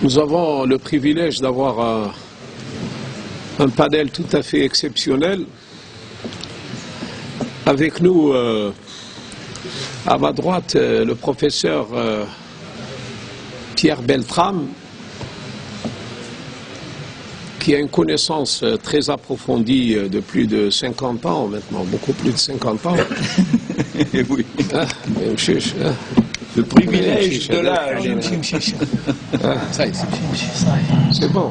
Nous avons le privilège d'avoir un panel tout à fait exceptionnel. Avec nous, à ma droite, le professeur Pierre Beltrame, qui a une connaissance très approfondie de plus de 50 ans maintenant, beaucoup plus de 50 ans. Oui. Ah, Le privilège de l'âge. C'est bon.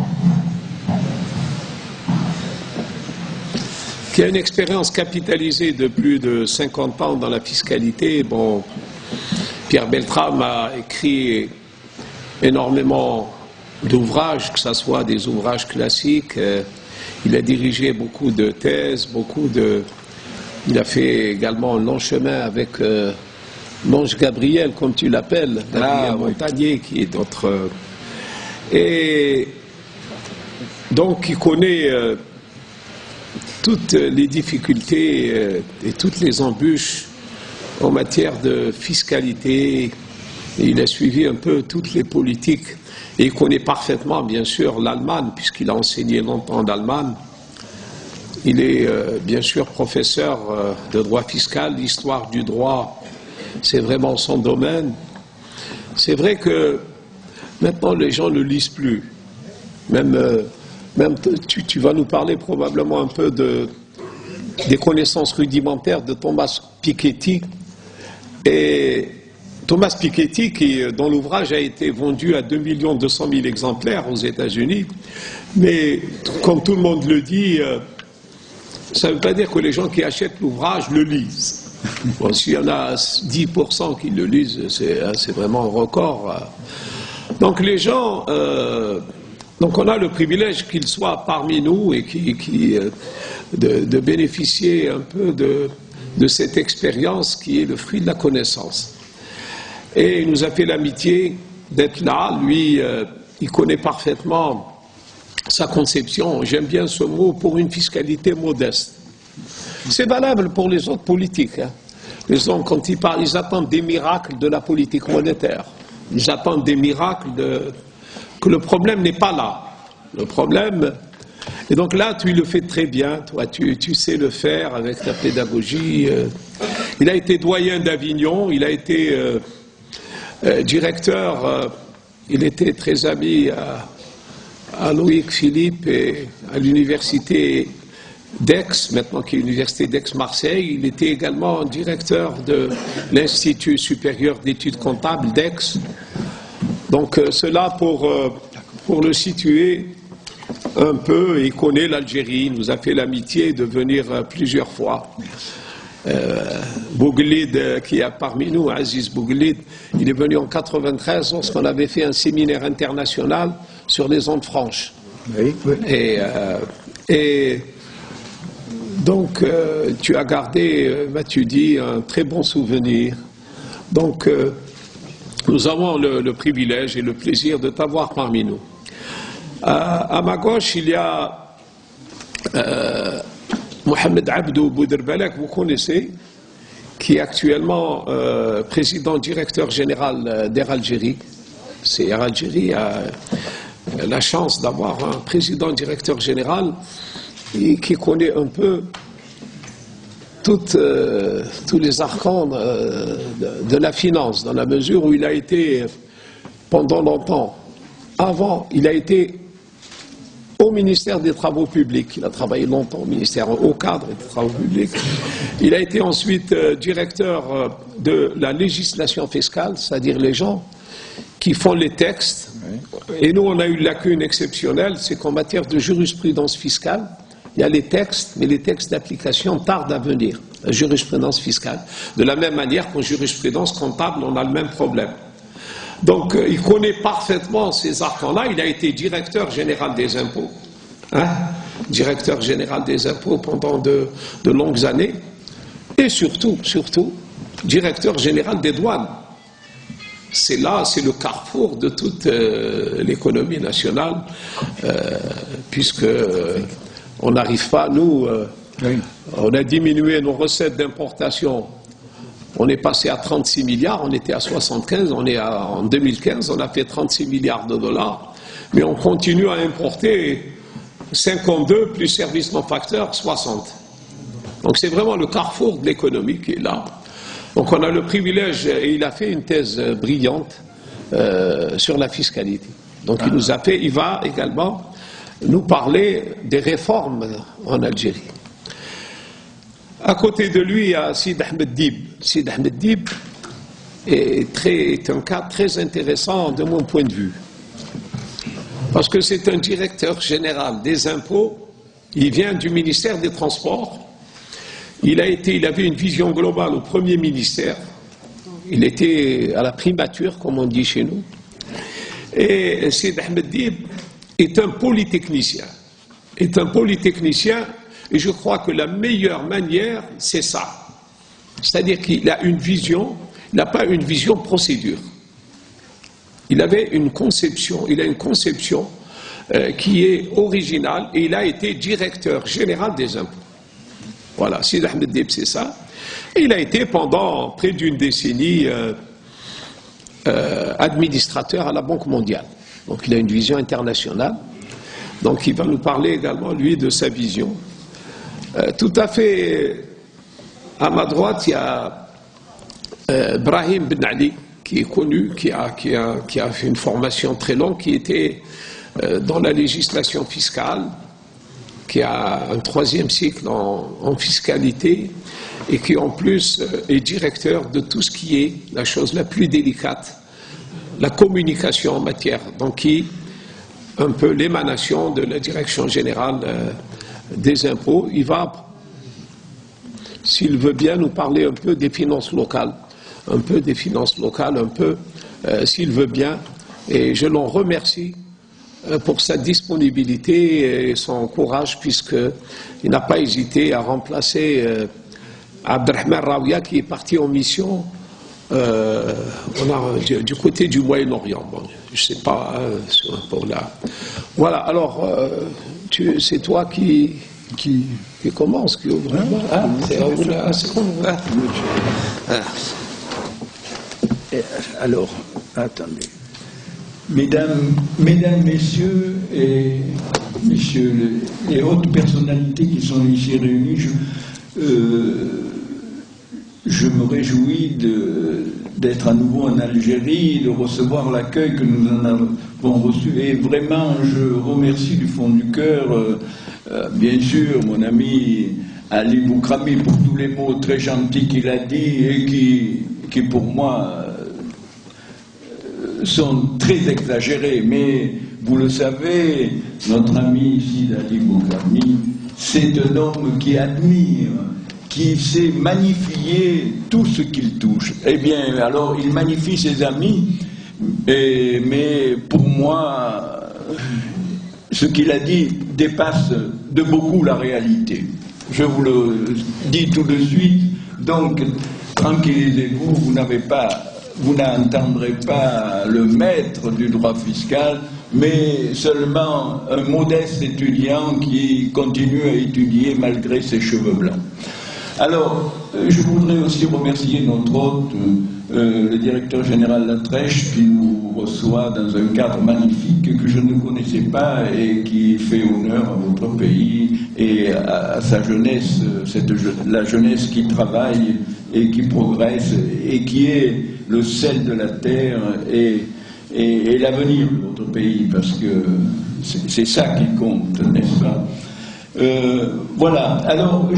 Qui a une expérience capitalisée de plus de 50 ans dans la fiscalité. Bon, Pierre Beltrame a écrit énormément d'ouvrages, que ce soit des ouvrages classiques. Il a dirigé beaucoup de thèses, il a fait également un long chemin avec l'ange Gabriel, comme tu l'appelles, Gabriel Montagnier, qui est notre... Et donc, il connaît toutes les difficultés et toutes les embûches en matière de fiscalité. Et il a suivi un peu toutes les politiques. Et il connaît parfaitement, bien sûr, l'Allemagne, puisqu'il a enseigné longtemps en Allemagne. Il est, bien sûr, professeur de droit fiscal, l'histoire du droit. C'est vraiment son domaine. C'est vrai que maintenant les gens ne lisent plus. Même tu vas nous parler probablement un peu des connaissances rudimentaires de Thomas Piketty. Et Thomas Piketty, dont l'ouvrage a été vendu à 2 200 000 exemplaires aux États-Unis. Mais comme tout le monde le dit, ça ne veut pas dire que les gens qui achètent l'ouvrage le lisent. Bon, s'il y en a 10% qui le lisent, c'est vraiment un record. Donc les gens, donc on a le privilège qu'ils soient parmi nous et de bénéficier un peu de cette expérience qui est le fruit de la connaissance. Et il nous a fait l'amitié d'être là. Lui, il connaît parfaitement sa conception, j'aime bien ce mot, pour une fiscalité modeste. C'est valable pour les autres politiques. Hein. Les gens, quand ils parlent, ils attendent des miracles de la politique monétaire. Ils attendent des miracles que le problème n'est pas là. Le problème... Et donc là, tu le fais très bien. Toi, tu sais le faire avec ta pédagogie. Il a été doyen d'Avignon. Il a été directeur. Il était très ami à Loïc Philippe et à l'université d'Aix, maintenant qui est l'université d'Aix-Marseille. Il était également directeur de l'Institut supérieur d'études comptables d'Aix. Donc cela pour le situer un peu. Il connaît l'Algérie, il nous a fait l'amitié de venir plusieurs fois. Bouglid, qui est parmi nous, Aziz Bouglid, il est venu en 93 lorsqu'on avait fait un séminaire international sur les ondes franches. Oui, oui. Et donc, tu as gardé, m'as-tu dit, un très bon souvenir. Donc, nous avons le privilège et le plaisir de t'avoir parmi nous. À ma gauche, il y a Mohamed Abdou Bouderbalek, vous connaissez, qui est actuellement président directeur général d'Air Algérie. C'est Air Algérie a la chance d'avoir un président directeur général et qui connaît un peu tous les arcans de la finance, dans la mesure où il a été pendant longtemps. Avant, il a été au ministère des Travaux publics. Il a travaillé longtemps au ministère, au cadre des Travaux publics. Il a été ensuite directeur de la législation fiscale, c'est-à-dire les gens qui font les textes. Et nous, on a eu une lacune exceptionnelle, c'est qu'en matière de jurisprudence fiscale, il y a les textes, mais les textes d'application tardent à venir, la jurisprudence fiscale. De la même manière qu'en jurisprudence comptable, on a le même problème. Donc, il connaît parfaitement ces arcans-là. Il a été directeur général des impôts. Hein, directeur général des impôts pendant de longues années. Et surtout, directeur général des douanes. C'est là, c'est le carrefour de toute l'économie nationale, puisque on n'arrive pas, nous, on a diminué nos recettes d'importation On est passé à 36 milliards, on était à 75, en 2015, on a fait 36 milliards de dollars, mais on continue à importer 52 plus services non facteurs, 60. Donc c'est vraiment le carrefour de l'économie qui est là. Donc on a le privilège, et il a fait une thèse brillante sur la fiscalité. Donc il va également nous parler des réformes en Algérie. À côté de lui, il y a Sid Ahmed Dib. Sid Ahmed Dib est un cas très intéressant de mon point de vue. Parce que c'est un directeur général des impôts, il vient du ministère des Transports, il avait une vision globale au premier ministère, il était à la primature, comme on dit chez nous, et Sid Ahmed Dib est un polytechnicien, et je crois que la meilleure manière, c'est ça. C'est-à-dire qu'il a une vision, il n'a pas une vision procédure. Il a une conception qui est originale, et il a été directeur général des impôts. Voilà, Sid Ahmed Dib, c'est ça. Et il a été pendant près d'une décennie administrateur à la Banque mondiale. Donc il a une vision internationale. Donc il va nous parler également, lui, de sa vision. Tout à fait à ma droite, il y a Brahim Ben Ali, qui est connu, qui a fait une formation très longue, qui était dans la législation fiscale, qui a un 3e cycle en fiscalité, et qui en plus est directeur de tout ce qui est la chose la plus délicate, la communication en matière, donc qui est un peu l'émanation de la direction générale des impôts. Il va, s'il veut bien, nous parler un peu des finances locales, s'il veut bien, et je l'en remercie pour sa disponibilité et son courage, puisqu'il n'a pas hésité à remplacer Abdelrahman Rawia, qui est parti en mission du côté du Moyen-Orient. Bon, je ne sais pas, pour là. Voilà, alors, c'est toi qui commence, qui ouvre. Alors, attendez. Mesdames, messieurs et messieurs les hautes personnalités qui sont ici réunies, je me réjouis d'être à nouveau en Algérie, de recevoir l'accueil que nous en avons reçu. Et vraiment, je remercie du fond du cœur, bien sûr, mon ami Ali Boukrami pour tous les mots très gentils qu'il a dit et qui pour moi, sont très exagérés, mais vous le savez, notre ami ici, Ali Boukrami, c'est un homme qui admire, qui sait magnifier tout ce qu'il touche. Eh bien, alors, il magnifie ses amis, mais pour moi, ce qu'il a dit dépasse de beaucoup la réalité. Je vous le dis tout de suite, donc, tranquillisez-vous, vous n'entendrez pas le maître du droit fiscal, mais seulement un modeste étudiant qui continue à étudier malgré ses cheveux blancs. Alors, je voudrais aussi remercier notre hôte, le directeur général Latrèche, qui nous reçoit dans un cadre magnifique que je ne connaissais pas et qui fait honneur à votre pays et à sa jeunesse, la jeunesse qui travaille et qui progresse et qui est le sel de la terre et l'avenir de notre pays, parce que c'est ça qui compte, n'est-ce pas? Voilà, alors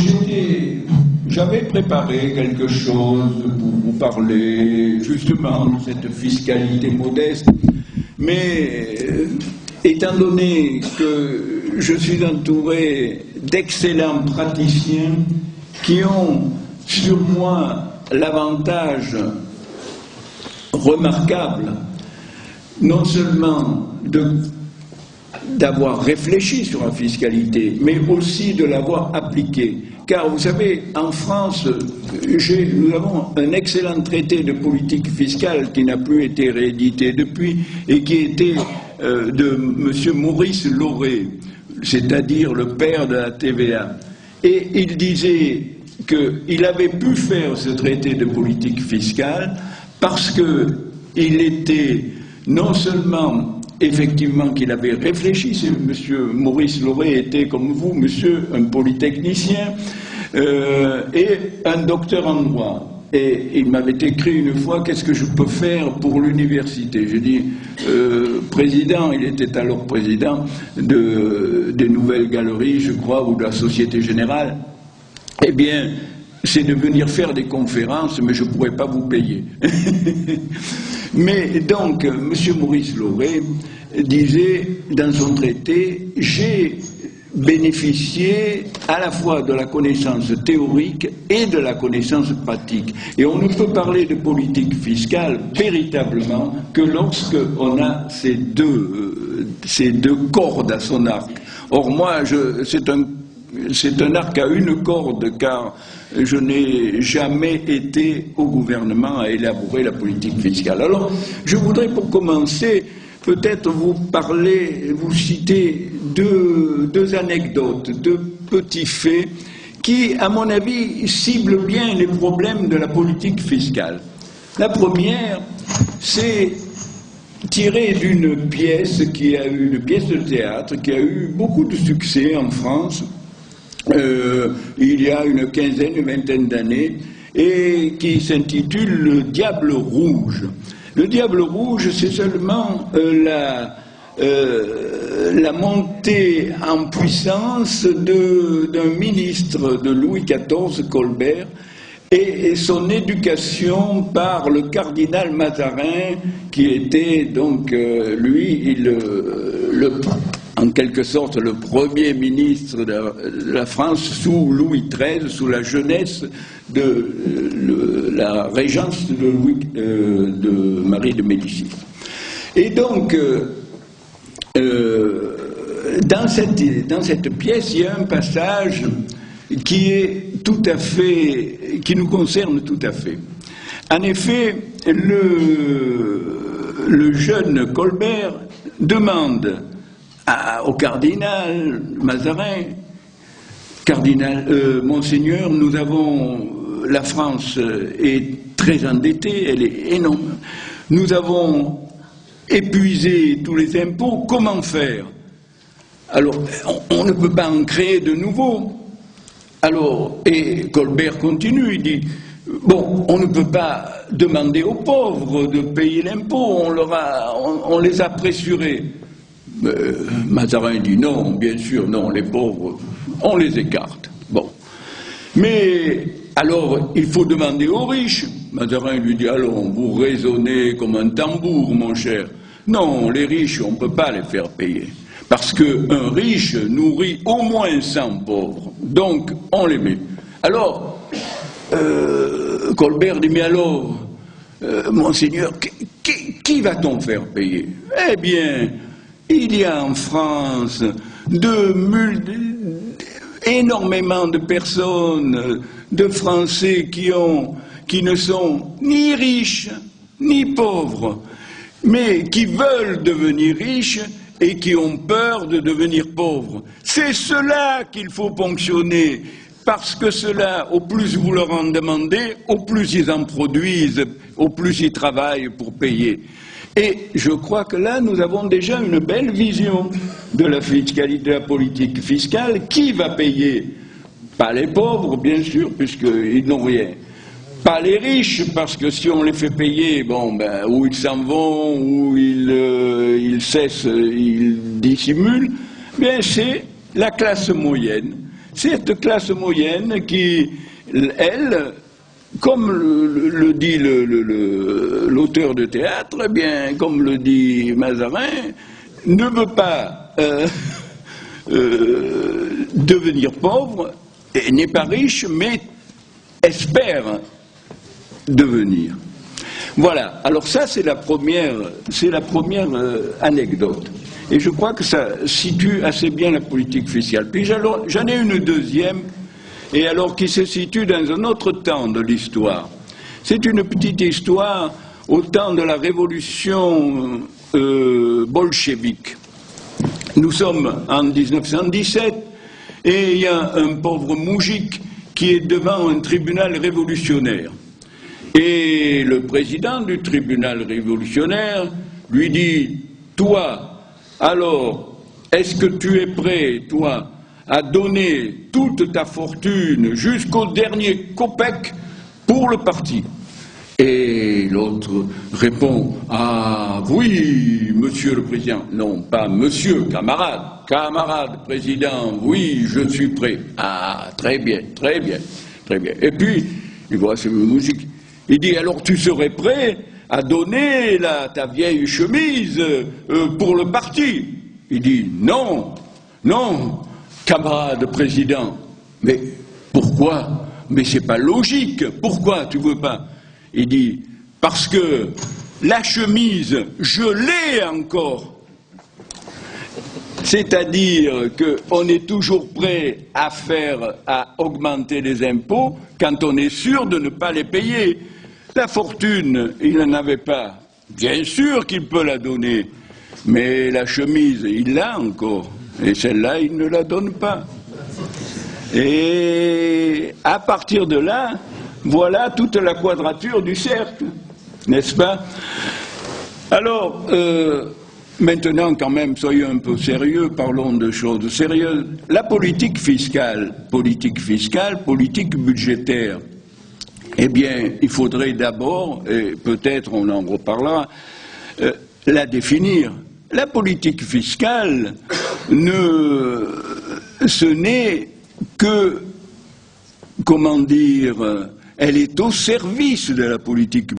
j'avais préparé quelque chose pour vous parler justement de cette fiscalité modeste, mais étant donné que je suis entouré d'excellents praticiens qui ont sur moi l'avantage remarquable, non seulement d'avoir réfléchi sur la fiscalité, mais aussi de l'avoir appliquée. Car vous savez, en France, nous avons un excellent traité de politique fiscale qui n'a plus été réédité depuis et qui était de M. Maurice Lauré, c'est-à-dire le père de la TVA. Et il disait qu'il avait pu faire ce traité de politique fiscale parce qu'il était non seulement effectivement qu'il avait réfléchi, M. Maurice Lauré était comme vous, monsieur, un polytechnicien et un docteur en droit. Et il m'avait écrit une fois, qu'est-ce que je peux faire pour l'université? Je dis, président, il était alors président des Nouvelles Galeries, je crois, ou de la Société Générale. Eh bien, c'est de venir faire des conférences, mais je ne pourrais pas vous payer. Mais donc, M. Maurice Lauré disait dans son traité, j'ai bénéficier à la fois de la connaissance théorique et de la connaissance pratique. Et on ne peut parler de politique fiscale véritablement que lorsque on a ces deux cordes à son arc. Or moi, c'est un arc à une corde, car je n'ai jamais été au gouvernement à élaborer la politique fiscale. Alors, je voudrais pour commencer peut-être vous citer deux anecdotes, deux petits faits qui, à mon avis, ciblent bien les problèmes de la politique fiscale. La première, c'est tiré d'une pièce une pièce de théâtre qui a eu beaucoup de succès en France, il y a une quinzaine, une vingtaine d'années, et qui s'intitule « Le Diable Rouge ». Le Diable Rouge, c'est seulement la montée en puissance d'un ministre de Louis XIV, Colbert, et son éducation par le cardinal Mazarin, qui était donc, en quelque sorte, le premier ministre de la France sous Louis XIII, sous la jeunesse de la régence de Marie de Médicis. Et donc, dans cette pièce, il y a un passage qui nous concerne tout à fait. En effet, le jeune Colbert demande au cardinal Mazarin, Monseigneur, la France est très endettée, elle est énorme. Nous avons épuisé tous les impôts, comment faire? Alors, on ne peut pas en créer de nouveaux. Alors, et Colbert continue, il dit, bon, on ne peut pas demander aux pauvres de payer l'impôt, on les a pressurés. Mazarin dit non, bien sûr, non, les pauvres, on les écarte. Bon. Mais alors, il faut demander aux riches. Mazarin lui dit, alors, vous raisonnez comme un tambour, mon cher. Non, les riches, on ne peut pas les faire payer. Parce qu'un riche nourrit au moins 100 pauvres. Donc, on les met. Alors, Colbert dit, mais alors, Monseigneur, qui va-t-on faire payer? Eh bien, il y a en France énormément de personnes, de Français qui ne sont ni riches ni pauvres, mais qui veulent devenir riches et qui ont peur de devenir pauvres. C'est cela qu'il faut ponctionner, parce que cela, au plus vous leur en demandez, au plus ils en produisent, au plus ils travaillent pour payer. Et je crois que là, nous avons déjà une belle vision de la fiscalité, de la politique fiscale. Qui va payer? Pas les pauvres, bien sûr, puisqu'ils n'ont rien. Pas les riches, parce que si on les fait payer, bon, ben, ou ils s'en vont, ou ils cessent, ils dissimulent, bien c'est la classe moyenne. Cette classe moyenne qui, elle, comme le dit l'auteur de théâtre, eh bien, comme le dit Mazarin, ne veut pas devenir pauvre, et n'est pas riche, mais espère devenir. Voilà, alors ça c'est la première anecdote. Et je crois que ça situe assez bien la politique fiscale. Puis j'en ai une deuxième, et alors qui se situe dans un autre temps de l'histoire. C'est une petite histoire au temps de la révolution bolchevique. Nous sommes en 1917, et il y a un pauvre moujik qui est devant un tribunal révolutionnaire. Et le président du tribunal révolutionnaire lui dit, toi, alors, est-ce que tu es prêt, toi, à donner toute ta fortune jusqu'au dernier copec pour le parti? Et l'autre répond, ah oui, monsieur le président, non pas monsieur, camarade, camarade président, oui, je suis prêt. Ah, très bien, très bien, très bien. Et puis, il voit cette musique, il dit, alors tu serais prêt à donner ta vieille chemise pour le parti? Il dit, non, non, camarade président. Mais pourquoi? Mais c'est pas logique, pourquoi tu veux pas? Il dit, parce que la chemise, je l'ai encore. C'est-à-dire qu'on est toujours prêt à augmenter les impôts quand on est sûr de ne pas les payer. La fortune, il n'en avait pas. Bien sûr qu'il peut la donner, mais la chemise, il l'a encore. Et celle-là, il ne la donne pas. Et à partir de là, voilà toute la quadrature du cercle, n'est-ce pas? Alors, maintenant, quand même, soyons un peu sérieux, parlons de choses sérieuses. La politique fiscale, politique budgétaire, eh bien, il faudrait d'abord, et peut-être on en reparlera, la définir. La politique fiscale, ce n'est que, comment dire, elle est au service de la politique